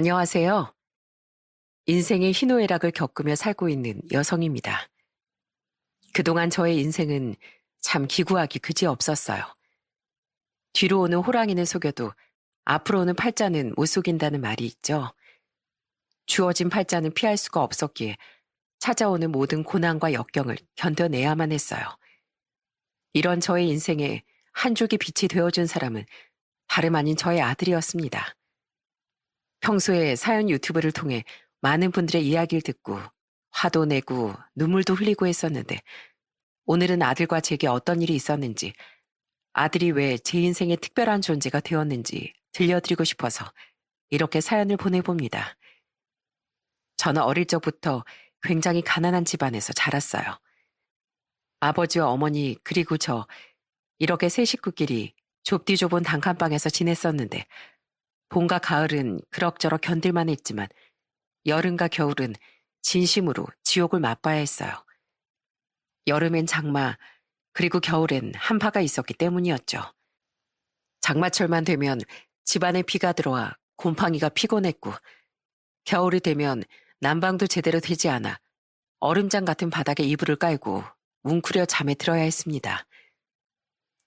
안녕하세요. 인생의 희노애락을 겪으며 살고 있는 여성입니다. 그동안 저의 인생은 참 기구하기 그지없었어요. 뒤로 오는 호랑이는 속여도 앞으로 오는 팔자는 못 속인다는 말이 있죠. 주어진 팔자는 피할 수가 없었기에 찾아오는 모든 고난과 역경을 견뎌내야만 했어요. 이런 저의 인생에 한 줄기 빛이 되어준 사람은 다름 아닌 저의 아들이었습니다. 평소에 사연 유튜브를 통해 많은 분들의 이야기를 듣고 화도 내고 눈물도 흘리고 했었는데 오늘은 아들과 제게 어떤 일이 있었는지 아들이 왜 제 인생에 특별한 존재가 되었는지 들려드리고 싶어서 이렇게 사연을 보내봅니다. 저는 어릴 적부터 굉장히 가난한 집안에서 자랐어요. 아버지와 어머니 그리고 저 이렇게 세 식구끼리 좁디 좁은 단칸방에서 지냈었는데 봄과 가을은 그럭저럭 견딜만 했지만 여름과 겨울은 진심으로 지옥을 맛봐야 했어요. 여름엔 장마, 그리고 겨울엔 한파가 있었기 때문이었죠. 장마철만 되면 집안에 비가 들어와 곰팡이가 피곤했고, 겨울이 되면 난방도 제대로 되지 않아 얼음장 같은 바닥에 이불을 깔고 웅크려 잠에 들어야 했습니다.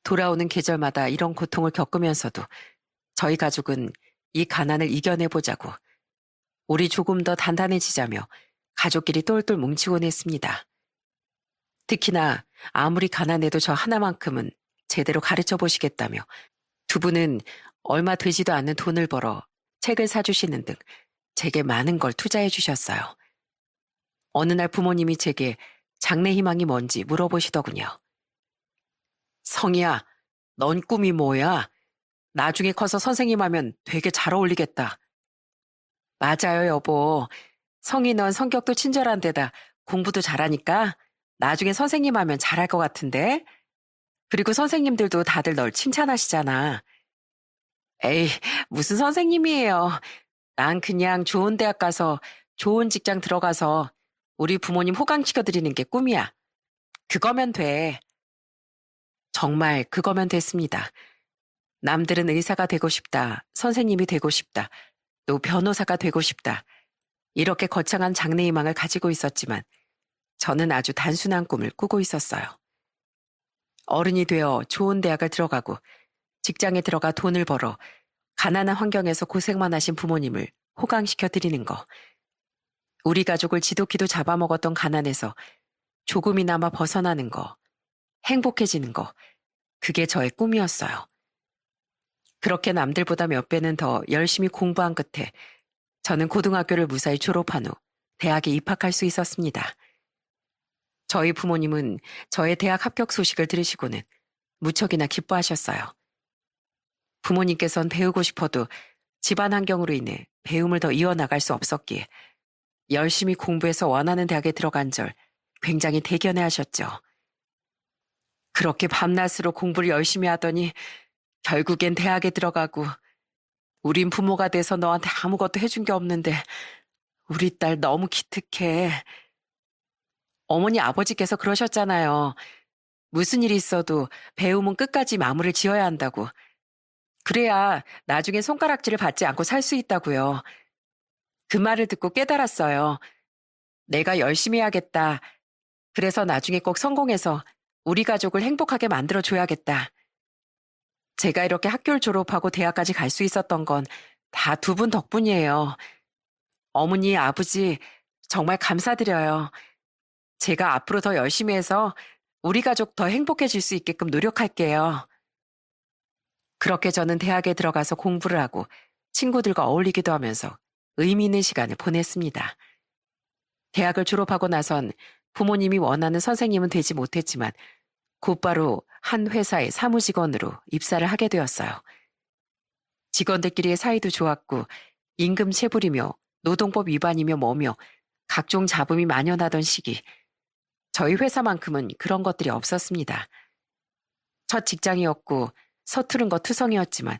돌아오는 계절마다 이런 고통을 겪으면서도 저희 가족은 이 가난을 이겨내보자고 우리 조금 더 단단해지자며 가족끼리 똘똘 뭉치곤 했습니다. 특히나 아무리 가난해도 저 하나만큼은 제대로 가르쳐 보시겠다며 두 분은 얼마 되지도 않는 돈을 벌어 책을 사주시는 등 제게 많은 걸 투자해 주셨어요. 어느 날 부모님이 제게 장래 희망이 뭔지 물어보시더군요. 성희야, 넌 꿈이 뭐야? 나중에 커서 선생님 하면 되게 잘 어울리겠다. 맞아요, 여보. 성희 넌 성격도 친절한 데다 공부도 잘하니까 나중에 선생님 하면 잘할 것 같은데? 그리고 선생님들도 다들 널 칭찬하시잖아. 에이, 무슨 선생님이에요. 난 그냥 좋은 대학 가서 좋은 직장 들어가서 우리 부모님 호강시켜드리는 게 꿈이야. 그거면 돼. 정말 그거면 됐습니다. 남들은 의사가 되고 싶다, 선생님이 되고 싶다, 또 변호사가 되고 싶다. 이렇게 거창한 장래희망을 가지고 있었지만 저는 아주 단순한 꿈을 꾸고 있었어요. 어른이 되어 좋은 대학을 들어가고 직장에 들어가 돈을 벌어 가난한 환경에서 고생만 하신 부모님을 호강시켜 드리는 거. 우리 가족을 지독히도 잡아먹었던 가난에서 조금이나마 벗어나는 거, 행복해지는 거, 그게 저의 꿈이었어요. 그렇게 남들보다 몇 배는 더 열심히 공부한 끝에 저는 고등학교를 무사히 졸업한 후 대학에 입학할 수 있었습니다. 저희 부모님은 저의 대학 합격 소식을 들으시고는 무척이나 기뻐하셨어요. 부모님께선 배우고 싶어도 집안 환경으로 인해 배움을 더 이어나갈 수 없었기에 열심히 공부해서 원하는 대학에 들어간 절 굉장히 대견해 하셨죠. 그렇게 밤낮으로 공부를 열심히 하더니 결국엔 대학에 들어가고 우린 부모가 돼서 너한테 아무것도 해준 게 없는데 우리 딸 너무 기특해. 어머니 아버지께서 그러셨잖아요. 무슨 일이 있어도 배움은 끝까지 마무리를 지어야 한다고. 그래야 나중에 손가락질을 받지 않고 살 수 있다고요. 그 말을 듣고 깨달았어요. 내가 열심히 해야겠다. 그래서 나중에 꼭 성공해서 우리 가족을 행복하게 만들어줘야겠다. 제가 이렇게 학교를 졸업하고 대학까지 갈 수 있었던 건 다 두 분 덕분이에요. 어머니, 아버지, 정말 감사드려요. 제가 앞으로 더 열심히 해서 우리 가족 더 행복해질 수 있게끔 노력할게요. 그렇게 저는 대학에 들어가서 공부를 하고 친구들과 어울리기도 하면서 의미 있는 시간을 보냈습니다. 대학을 졸업하고 나선 부모님이 원하는 선생님은 되지 못했지만 곧바로 한 회사의 사무직원으로 입사를 하게 되었어요. 직원들끼리의 사이도 좋았고 임금 체불이며 노동법 위반이며 뭐며 각종 잡음이 만연하던 시기, 저희 회사만큼은 그런 것들이 없었습니다. 첫 직장이었고 서투른 거 투성이었지만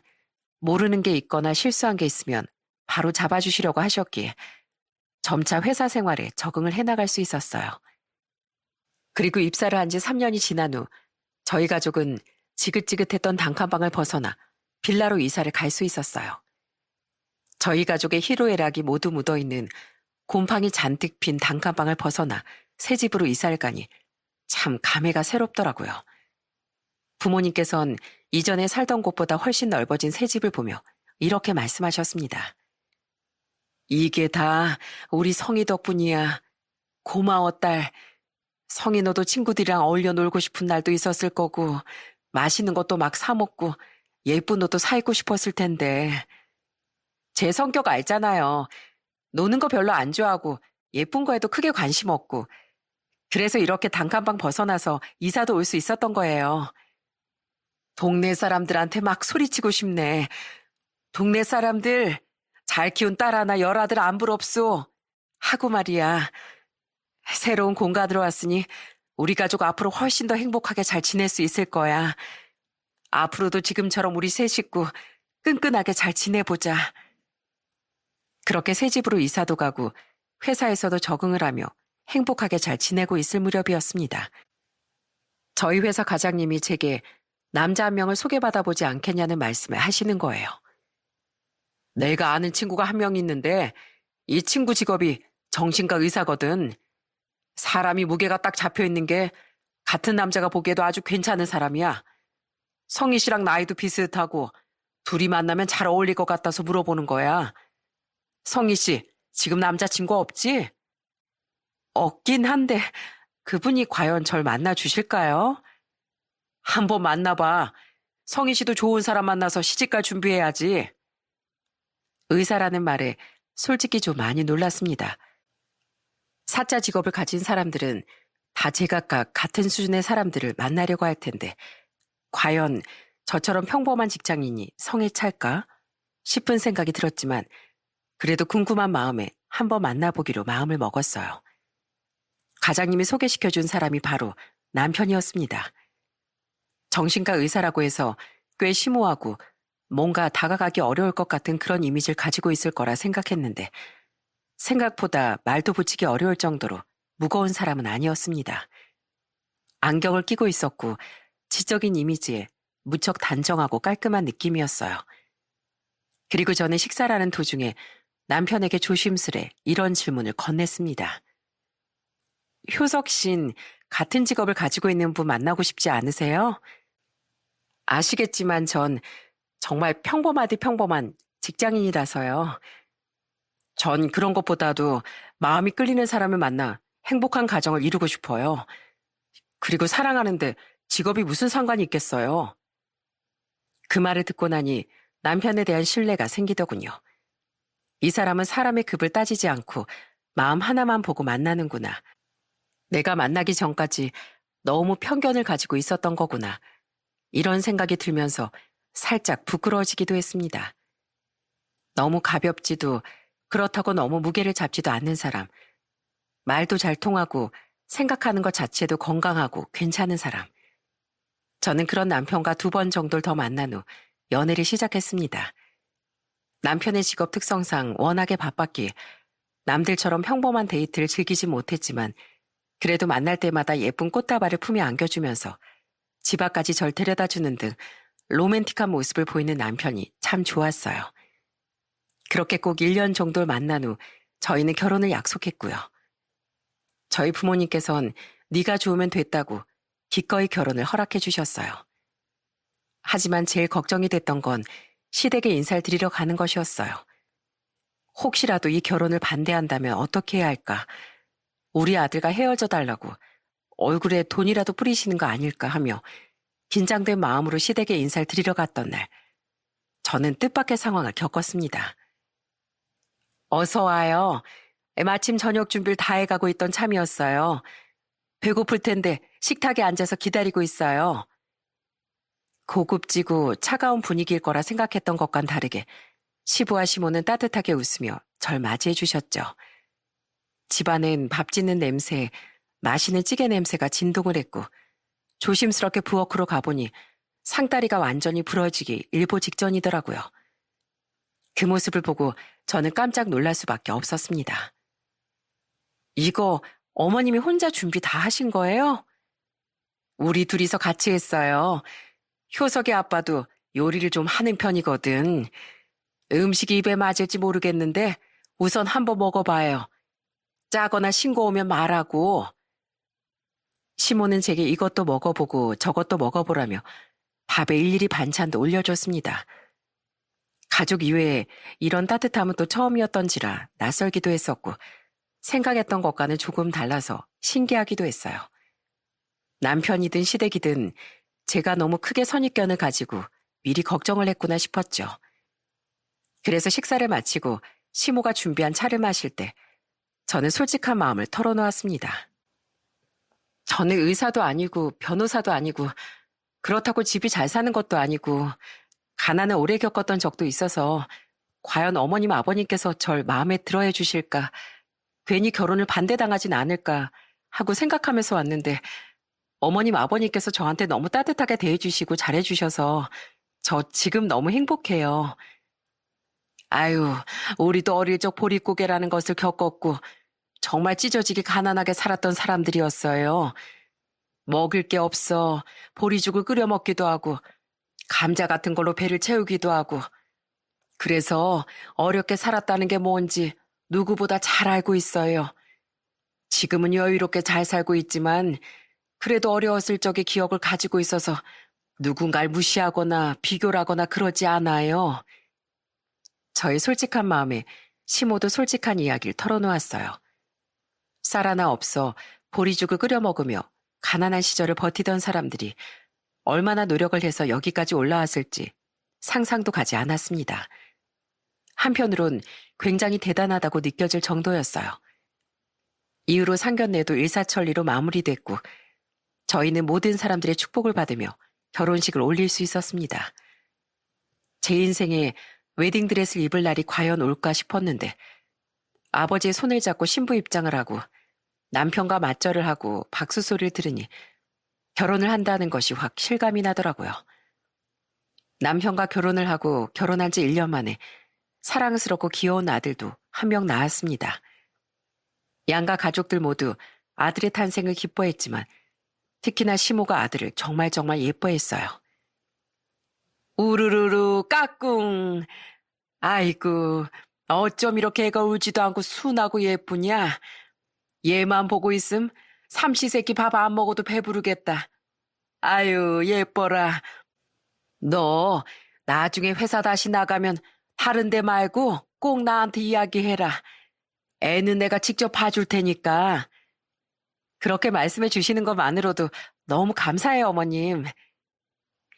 모르는 게 있거나 실수한 게 있으면 바로 잡아주시려고 하셨기에 점차 회사 생활에 적응을 해나갈 수 있었어요. 그리고 입사를 한 지 3년이 지난 후 저희 가족은 지긋지긋했던 단칸방을 벗어나 빌라로 이사를 갈 수 있었어요. 저희 가족의 희로애락이 모두 묻어있는 곰팡이 잔뜩 핀 단칸방을 벗어나 새 집으로 이사를 가니 참 감회가 새롭더라고요. 부모님께선 이전에 살던 곳보다 훨씬 넓어진 새 집을 보며 이렇게 말씀하셨습니다. 이게 다 우리 성희 덕분이야. 고마워, 딸. 성희 너도 친구들이랑 어울려 놀고 싶은 날도 있었을 거고 맛있는 것도 막 사 먹고 예쁜 옷도 사 입고 싶었을 텐데. 제 성격 알잖아요. 노는 거 별로 안 좋아하고 예쁜 거에도 크게 관심 없고 그래서 이렇게 단칸방 벗어나서 이사도 올 수 있었던 거예요. 동네 사람들한테 막 소리치고 싶네. 동네 사람들 잘 키운 딸 하나 열아들 안 부럽소. 하고 말이야. 새로운 공간으로 왔으니 우리 가족 앞으로 훨씬 더 행복하게 잘 지낼 수 있을 거야. 앞으로도 지금처럼 우리 세 식구 끈끈하게 잘 지내보자. 그렇게 새 집으로 이사도 가고 회사에서도 적응을 하며 행복하게 잘 지내고 있을 무렵이었습니다. 저희 회사 과장님이 제게 남자 한 명을 소개받아 보지 않겠냐는 말씀을 하시는 거예요. 내가 아는 친구가 한 명 있는데 이 친구 직업이 정신과 의사거든. 사람이 무게가 딱 잡혀 있는 게 같은 남자가 보기에도 아주 괜찮은 사람이야. 성희 씨랑 나이도 비슷하고 둘이 만나면 잘 어울릴 것 같아서 물어보는 거야. 성희 씨, 지금 남자친구 없지? 없긴 한데 그분이 과연 절 만나 주실까요? 한번 만나봐. 성희 씨도 좋은 사람 만나서 시집갈 준비해야지. 의사라는 말에 솔직히 좀 많이 놀랐습니다. 사자 직업을 가진 사람들은 다 제각각 같은 수준의 사람들을 만나려고 할 텐데 과연 저처럼 평범한 직장인이 성에 찰까 싶은 생각이 들었지만 그래도 궁금한 마음에 한번 만나보기로 마음을 먹었어요. 과장님이 소개시켜준 사람이 바로 남편이었습니다. 정신과 의사라고 해서 꽤 심오하고 뭔가 다가가기 어려울 것 같은 그런 이미지를 가지고 있을 거라 생각했는데 생각보다 말도 붙이기 어려울 정도로 무거운 사람은 아니었습니다. 안경을 끼고 있었고 지적인 이미지에 무척 단정하고 깔끔한 느낌이었어요. 그리고 저는 식사를 하는 도중에 남편에게 조심스레 이런 질문을 건넸습니다. 효석 씨는 같은 직업을 가지고 있는 분 만나고 싶지 않으세요? 아시겠지만 전 정말 평범하디 평범한 직장인이라서요. 전 그런 것보다도 마음이 끌리는 사람을 만나 행복한 가정을 이루고 싶어요. 그리고 사랑하는데 직업이 무슨 상관이 있겠어요. 그 말을 듣고 나니 남편에 대한 신뢰가 생기더군요. 이 사람은 사람의 급을 따지지 않고 마음 하나만 보고 만나는구나. 내가 만나기 전까지 너무 편견을 가지고 있었던 거구나. 이런 생각이 들면서 살짝 부끄러워지기도 했습니다. 너무 가볍지도 그렇다고 너무 무게를 잡지도 않는 사람. 말도 잘 통하고 생각하는 것 자체도 건강하고 괜찮은 사람. 저는 그런 남편과 2번 정도를 더 만난 후 연애를 시작했습니다. 남편의 직업 특성상 워낙에 바빴기에 남들처럼 평범한 데이트를 즐기지 못했지만 그래도 만날 때마다 예쁜 꽃다발을 품에 안겨주면서 집 앞까지 절 데려다주는 등 로맨틱한 모습을 보이는 남편이 참 좋았어요. 그렇게 꼭 1년 정도를 만난 후 저희는 결혼을 약속했고요. 저희 부모님께선 네가 좋으면 됐다고 기꺼이 결혼을 허락해 주셨어요. 하지만 제일 걱정이 됐던 건 시댁에 인사를 드리러 가는 것이었어요. 혹시라도 이 결혼을 반대한다면 어떻게 해야 할까? 우리 아들과 헤어져 달라고 얼굴에 돈이라도 뿌리시는 거 아닐까 하며 긴장된 마음으로 시댁에 인사를 드리러 갔던 날, 저는 뜻밖의 상황을 겪었습니다. 어서 와요. 마침 저녁 준비를 다 해가고 있던 참이었어요. 배고플 텐데 식탁에 앉아서 기다리고 있어요. 고급지고 차가운 분위기일 거라 생각했던 것과는 다르게 시부와 시모는 따뜻하게 웃으며 절 맞이해 주셨죠. 집안엔 밥 짓는 냄새에 마시는 찌개 냄새가 진동을 했고 조심스럽게 부엌으로 가보니 상다리가 완전히 부러지기 일보 직전이더라고요. 그 모습을 보고 저는 깜짝 놀랄 수밖에 없었습니다. 이거 어머님이 혼자 준비 다 하신 거예요? 우리 둘이서 같이 했어요. 효석의 아빠도 요리를 좀 하는 편이거든. 음식이 입에 맞을지 모르겠는데 우선 한번 먹어봐요. 짜거나 싱거우면 말하고. 시모는 제게 이것도 먹어보고 저것도 먹어보라며 밥에 일일이 반찬도 올려줬습니다. 가족 이외에 이런 따뜻함은 또 처음이었던지라 낯설기도 했었고 생각했던 것과는 조금 달라서 신기하기도 했어요. 남편이든 시댁이든 제가 너무 크게 선입견을 가지고 미리 걱정을 했구나 싶었죠. 그래서 식사를 마치고 시모가 준비한 차를 마실 때 저는 솔직한 마음을 털어놓았습니다. 저는 의사도 아니고 변호사도 아니고 그렇다고 집이 잘 사는 것도 아니고 가난을 오래 겪었던 적도 있어서 과연 어머님 아버님께서 절 마음에 들어해 주실까, 괜히 결혼을 반대당하진 않을까 하고 생각하면서 왔는데 어머님 아버님께서 저한테 너무 따뜻하게 대해주시고 잘해주셔서 저 지금 너무 행복해요. 아유, 우리도 어릴 적 보릿고개라는 것을 겪었고 정말 찢어지게 가난하게 살았던 사람들이었어요. 먹을 게 없어 보리죽을 끓여 먹기도 하고 감자 같은 걸로 배를 채우기도 하고 그래서 어렵게 살았다는 게 뭔지 누구보다 잘 알고 있어요. 지금은 여유롭게 잘 살고 있지만 그래도 어려웠을 적의 기억을 가지고 있어서 누군가를 무시하거나 비교하거나 그러지 않아요. 저의 솔직한 마음에 시모도 솔직한 이야기를 털어놓았어요. 쌀 하나 없어 보리죽을 끓여 먹으며 가난한 시절을 버티던 사람들이 얼마나 노력을 해서 여기까지 올라왔을지 상상도 가지 않았습니다. 한편으론 굉장히 대단하다고 느껴질 정도였어요. 이후로 상견례도 일사천리로 마무리됐고 저희는 모든 사람들의 축복을 받으며 결혼식을 올릴 수 있었습니다. 제 인생에 웨딩드레스를 입을 날이 과연 올까 싶었는데 아버지의 손을 잡고 신부 입장을 하고 남편과 맞절을 하고 박수 소리를 들으니 결혼을 한다는 것이 확 실감이 나더라고요. 남편과 결혼을 하고 결혼한 지 1년 만에 사랑스럽고 귀여운 아들도 한 명 낳았습니다. 양가 가족들 모두 아들의 탄생을 기뻐했지만 특히나 시모가 아들을 정말 예뻐했어요. 우르르르 까꿍. 아이고 어쩜 이렇게 애가 울지도 않고 순하고 예쁘냐. 얘만 보고 있음 삼시세끼 밥 안 먹어도 배부르겠다. 아유 예뻐라. 너 나중에 회사 다시 나가면 다른 데 말고 꼭 나한테 이야기해라. 애는 내가 직접 봐줄 테니까. 그렇게 말씀해 주시는 것만으로도 너무 감사해요, 어머님.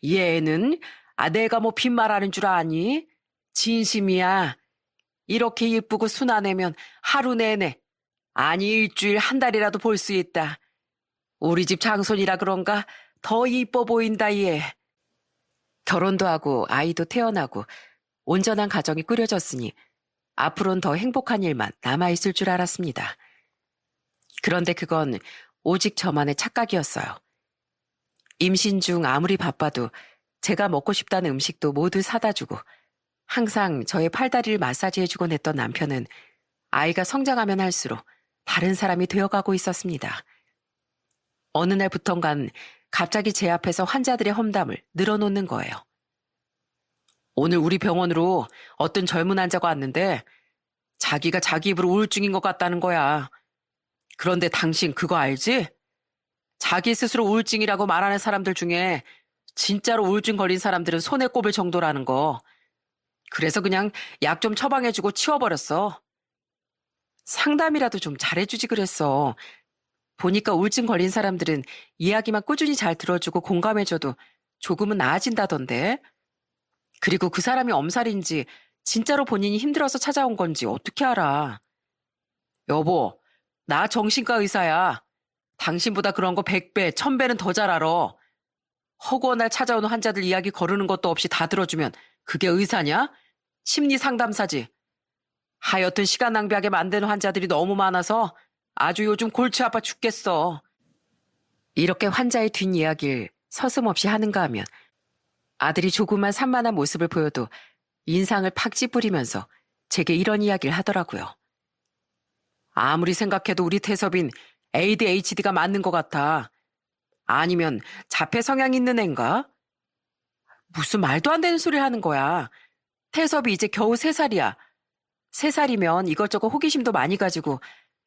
얘는 내가 뭐 빈말하는 줄 아니? 진심이야. 이렇게 예쁘고 순한 애면 하루 내내, 아니 일주일 한 달이라도 볼 수 있다. 우리 집 장손이라 그런가 더 이뻐 보인다 얘. 결혼도 하고 아이도 태어나고 온전한 가정이 꾸려졌으니 앞으로는 더 행복한 일만 남아있을 줄 알았습니다. 그런데 그건 오직 저만의 착각이었어요. 임신 중 아무리 바빠도 제가 먹고 싶다는 음식도 모두 사다 주고 항상 저의 팔다리를 마사지해주곤 했던 남편은 아이가 성장하면 할수록 다른 사람이 되어가고 있었습니다. 어느 날부턴간 갑자기 제 앞에서 환자들의 험담을 늘어놓는 거예요. 오늘 우리 병원으로 어떤 젊은 환자가 왔는데 자기가 자기 입으로 우울증인 것 같다는 거야. 그런데 당신 그거 알지? 자기 스스로 우울증이라고 말하는 사람들 중에 진짜로 우울증 걸린 사람들은 손에 꼽을 정도라는 거. 그래서 그냥 약 좀 처방해주고 치워버렸어. 상담이라도 좀 잘해주지 그랬어. 보니까 우울증 걸린 사람들은 이야기만 꾸준히 잘 들어주고 공감해줘도 조금은 나아진다던데. 그리고 그 사람이 엄살인지 진짜로 본인이 힘들어서 찾아온 건지 어떻게 알아. 여보, 나 정신과 의사야. 당신보다 그런 거 100배, 1000배는 더 잘 알아. 허구한 날 찾아오는 환자들 이야기 거르는 것도 없이 다 들어주면 그게 의사냐? 심리 상담사지. 하여튼 시간 낭비하게 만드는 환자들이 너무 많아서 아주 요즘 골치 아파 죽겠어. 이렇게 환자의 뒷이야기를 서슴없이 하는가 하면 아들이 조금만 산만한 모습을 보여도 인상을 팍 찌푸리면서 제게 이런 이야기를 하더라고요. 아무리 생각해도 우리 태섭인 ADHD가 맞는 것 같아. 아니면 자폐 성향 있는 앤가? 무슨 말도 안 되는 소리를 하는 거야. 태섭이 이제 겨우 3살이야. 3살이면 이것저것 호기심도 많이 가지고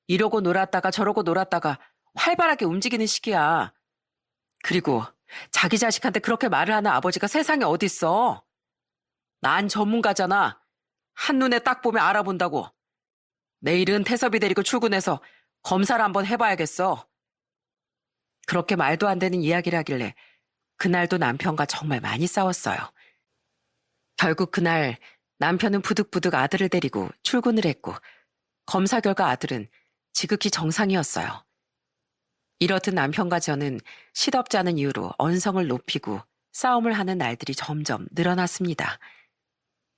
이러고 놀았다가 저러고 놀았다가 활발하게 움직이는 시기야. 그리고 자기 자식한테 그렇게 말을 하는 아버지가 세상에 어딨어. 난 전문가잖아. 한눈에 딱 보면 알아본다고. 내일은 태섭이 데리고 출근해서 검사를 한번 해봐야겠어. 그렇게 말도 안 되는 이야기를 하길래 그날도 남편과 정말 많이 싸웠어요. 결국 그날 남편은 부득부득 아들을 데리고 출근을 했고 검사 결과 아들은 지극히 정상이었어요. 이렇듯 남편과 저는 시덥지 않은 이유로 언성을 높이고 싸움을 하는 날들이 점점 늘어났습니다.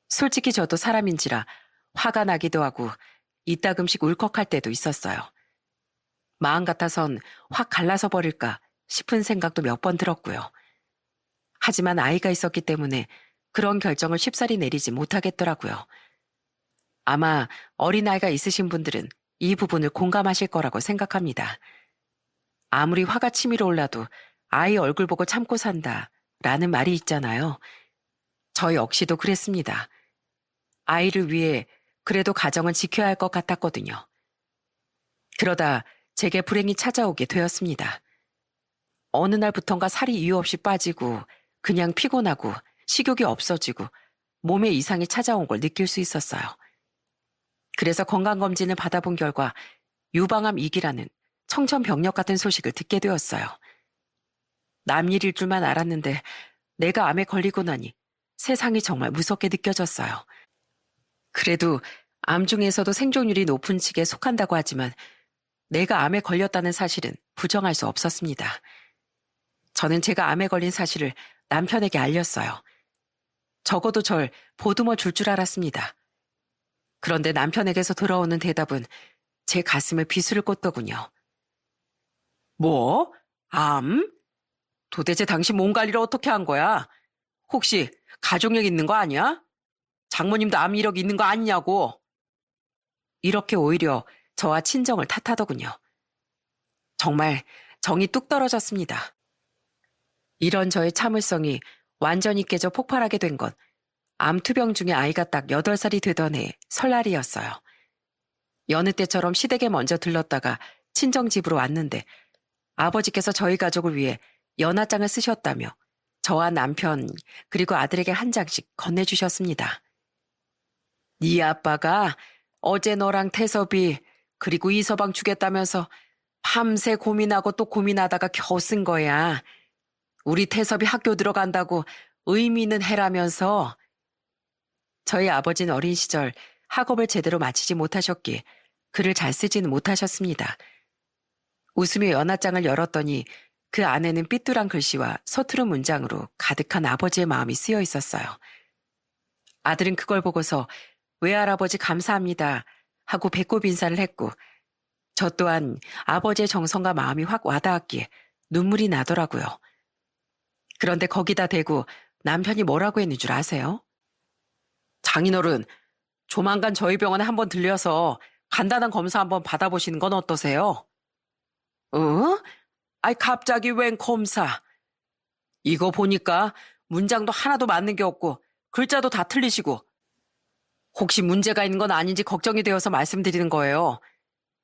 솔직히 저도 사람인지라 화가 나기도 하고 이따금씩 울컥할 때도 있었어요. 마음 같아선 확 갈라서 버릴까 싶은 생각도 몇 번 들었고요. 하지만 아이가 있었기 때문에 그런 결정을 쉽사리 내리지 못하겠더라고요. 아마 어린아이가 있으신 분들은 이 부분을 공감하실 거라고 생각합니다. 아무리 화가 치밀어 올라도 아이 얼굴 보고 참고 산다 라는 말이 있잖아요. 저 역시도 그랬습니다. 아이를 위해 그래도 가정은 지켜야 할 것 같았거든요. 그러다 제게 불행이 찾아오게 되었습니다. 어느 날부턴가 살이 이유 없이 빠지고 그냥 피곤하고 식욕이 없어지고 몸에 이상이 찾아온 걸 느낄 수 있었어요. 그래서 건강검진을 받아본 결과 유방암 2기라는 청천벽력 같은 소식을 듣게 되었어요. 남일일 줄만 알았는데 내가 암에 걸리고 나니 세상이 정말 무섭게 느껴졌어요. 그래도 암 중에서도 생존율이 높은 칙에 속한다고 하지만 내가 암에 걸렸다는 사실은 부정할 수 없었습니다. 저는 제가 암에 걸린 사실을 남편에게 알렸어요. 적어도 절 보듬어 줄 줄 알았습니다. 그런데 남편에게서 돌아오는 대답은 제 가슴을 비수를 꽂더군요. 뭐? 암? 도대체 당신 몸 관리를 어떻게 한 거야? 혹시 가족력 있는 거 아니야? 장모님도 암 이력 있는 거 아니냐고. 이렇게 오히려 저와 친정을 탓하더군요. 정말 정이 뚝 떨어졌습니다. 이런 저의 참을성이 완전히 깨져 폭발하게 된 건 암투병 중에 아이가 딱 8살이 되던 해 설날이었어요. 여느 때처럼 시댁에 먼저 들렀다가 친정 집으로 왔는데 아버지께서 저희 가족을 위해 연하장을 쓰셨다며 저와 남편 그리고 아들에게 한 장씩 건네주셨습니다. 네 아빠가 어제 너랑 태섭이 그리고 이서방 주겠다면서 밤새 고민하고 또 고민하다가 겨우 쓴 거야. 우리 태섭이 학교 들어간다고 의미 있는 해라면서. 저희 아버지는 어린 시절 학업을 제대로 마치지 못하셨기에 글을 잘 쓰지는 못하셨습니다. 웃으며 연하장을 열었더니 그 안에는 삐뚤한 글씨와 서투른 문장으로 가득한 아버지의 마음이 쓰여 있었어요. 아들은 그걸 보고서 외할아버지 감사합니다 하고 배꼽 인사를 했고 저 또한 아버지의 정성과 마음이 확 와닿았기에 눈물이 나더라고요. 그런데 거기다 대고 남편이 뭐라고 했는 줄 아세요? 장인어른, 조만간 저희 병원에 한번 들려서 간단한 검사 한번 받아보시는 건 어떠세요? 아이 갑자기 웬 검사? 이거 보니까 문장도 하나도 맞는 게 없고 글자도 다 틀리시고 혹시 문제가 있는 건 아닌지 걱정이 되어서 말씀드리는 거예요.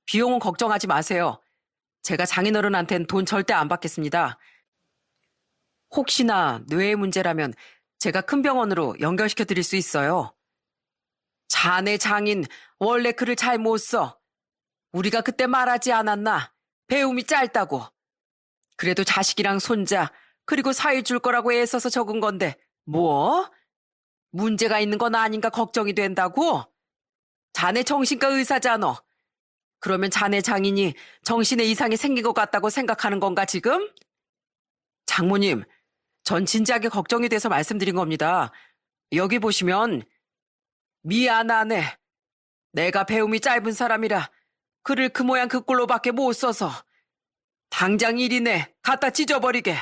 비용은 걱정하지 마세요. 제가 장인어른한텐 돈 절대 안 받겠습니다. 혹시나 뇌의 문제라면 제가 큰 병원으로 연결시켜 드릴 수 있어요. 자네 장인 원래 글을 잘 못 써. 우리가 그때 말하지 않았나? 배움이 짧다고. 그래도 자식이랑 손자 그리고 사위 줄 거라고 애써서 적은 건데 뭐? 문제가 있는 건 아닌가 걱정이 된다고? 자네 정신과 의사잖아. 그러면 자네 장인이 정신에 이상이 생긴 것 같다고 생각하는 건가 지금? 장모님, 전 진지하게 걱정이 돼서 말씀드린 겁니다. 여기 보시면 미안하네. 내가 배움이 짧은 사람이라 글을 그 모양 그 꼴로밖에 못 써서 당장 일이네 갖다 찢어버리게.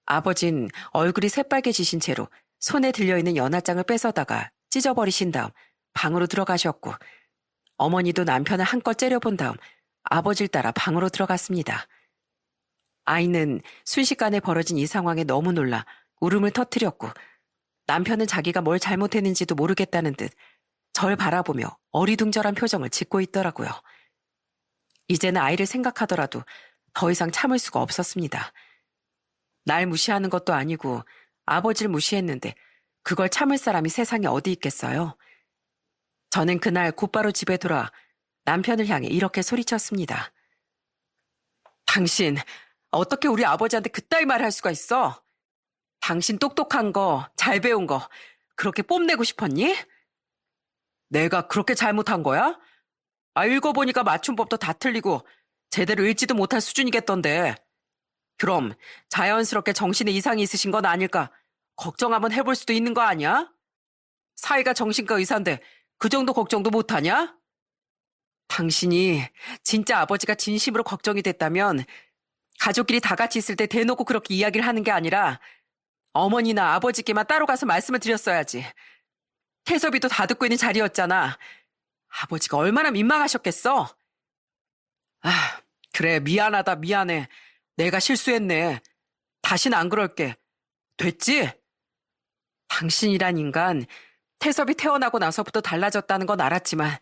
아버진 얼굴이 새빨개지신 채로 손에 들려있는 연하장을 뺏어다가 찢어버리신 다음 방으로 들어가셨고 어머니도 남편을 한껏 째려본 다음 아버지를 따라 방으로 들어갔습니다. 아이는 순식간에 벌어진 이 상황에 너무 놀라 울음을 터뜨렸고 남편은 자기가 뭘 잘못했는지도 모르겠다는 듯 절 바라보며 어리둥절한 표정을 짓고 있더라고요. 이제는 아이를 생각하더라도 더 이상 참을 수가 없었습니다. 날 무시하는 것도 아니고 아버지를 무시했는데 그걸 참을 사람이 세상에 어디 있겠어요? 저는 그날 곧바로 집에 돌아 남편을 향해 이렇게 소리쳤습니다. 당신, 어떻게 우리 아버지한테 그따위 말을 할 수가 있어? 당신 똑똑한 거, 잘 배운 거, 그렇게 뽐내고 싶었니? 내가 그렇게 잘못한 거야? 읽어보니까 맞춤법도 다 틀리고 제대로 읽지도 못할 수준이겠던데. 그럼 자연스럽게 정신에 이상이 있으신 건 아닐까 걱정 한번 해볼 수도 있는 거 아니야? 사이가 정신과 의사인데 그 정도 걱정도 못하냐? 당신이 진짜 아버지가 진심으로 걱정이 됐다면 가족끼리 다 같이 있을 때 대놓고 그렇게 이야기를 하는 게 아니라 어머니나 아버지께만 따로 가서 말씀을 드렸어야지. 태섭이도 다 듣고 있는 자리였잖아. 아버지가 얼마나 민망하셨겠어? 그래, 미안하다, 미안해. 내가 실수했네. 다시는 안 그럴게. 됐지? 당신이란 인간, 태섭이 태어나고 나서부터 달라졌다는 건 알았지만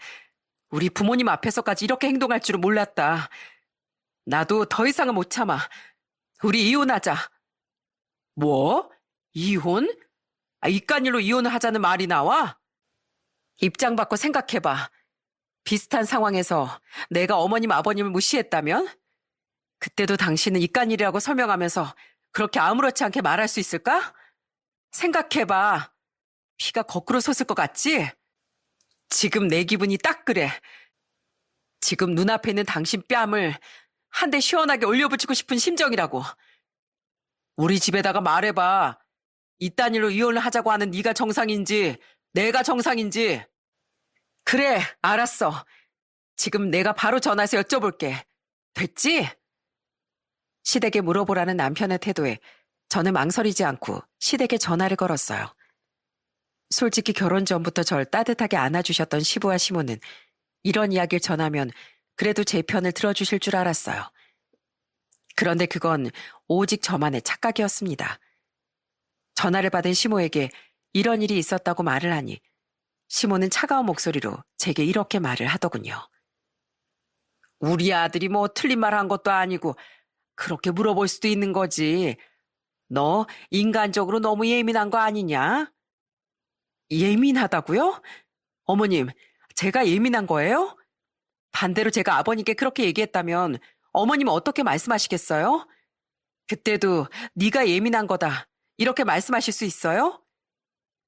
우리 부모님 앞에서까지 이렇게 행동할 줄은 몰랐다. 나도 더 이상은 못 참아. 우리 이혼하자. 뭐? 이혼? 이깟일로 이혼을 하자는 말이 나와? 입장 바꿔 생각해봐. 비슷한 상황에서 내가 어머님 아버님을 무시했다면? 그때도 당신은 이깟일이라고 설명하면서 그렇게 아무렇지 않게 말할 수 있을까? 생각해봐. 피가 거꾸로 솟을 것 같지? 지금 내 기분이 딱 그래. 지금 눈앞에 있는 당신 뺨을 한 대 시원하게 올려붙이고 싶은 심정이라고. 우리 집에다가 말해봐. 이딴 일로 이혼을 하자고 하는 네가 정상인지 내가 정상인지. 그래, 알았어. 지금 내가 바로 전화해서 여쭤볼게. 됐지? 시댁에 물어보라는 남편의 태도에 저는 망설이지 않고 시댁에 전화를 걸었어요. 솔직히 결혼 전부터 절 따뜻하게 안아주셨던 시부와 시모는 이런 이야기를 전하면 그래도 제 편을 들어주실 줄 알았어요. 그런데 그건 오직 저만의 착각이었습니다. 전화를 받은 시모에게 이런 일이 있었다고 말을 하니 시모는 차가운 목소리로 제게 이렇게 말을 하더군요. 우리 아들이 뭐 틀린 말 한 것도 아니고 그렇게 물어볼 수도 있는 거지. 너 인간적으로 너무 예민한 거 아니냐? 예민하다고요? 어머님, 제가 예민한 거예요? 반대로 제가 아버님께 그렇게 얘기했다면 어머님은 어떻게 말씀하시겠어요? 그때도 네가 예민한 거다 이렇게 말씀하실 수 있어요?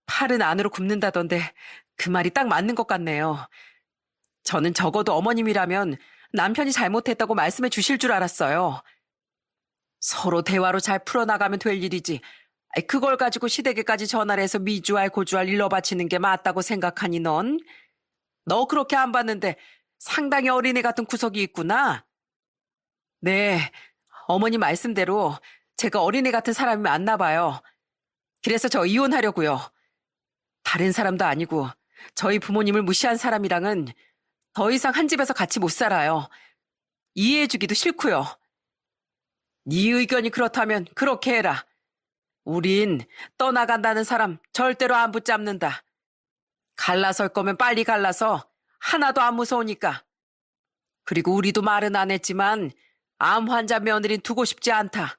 팔은 안으로 굽는다던데 그 말이 딱 맞는 것 같네요. 저는 적어도 어머님이라면 남편이 잘못했다고 말씀해 주실 줄 알았어요. 서로 대화로 잘 풀어나가면 될 일이지. 그걸 가지고 시댁에까지 전화를 해서 미주알 고주알 일러 바치는 게 맞다고 생각하니 넌? 너 그렇게 안 봤는데 상당히 어린애 같은 구석이 있구나. 네, 어머니 말씀대로 제가 어린애 같은 사람이 맞나 봐요. 그래서 저 이혼하려고요. 다른 사람도 아니고 저희 부모님을 무시한 사람이랑은 더 이상 한 집에서 같이 못 살아요. 이해해주기도 싫고요. 네 의견이 그렇다면 그렇게 해라. 우린 떠나간다는 사람 절대로 안 붙잡는다. 갈라설 거면 빨리 갈라서 하나도 안 무서우니까. 그리고 우리도 말은 안 했지만 암 환자 며느리는 두고 싶지 않다.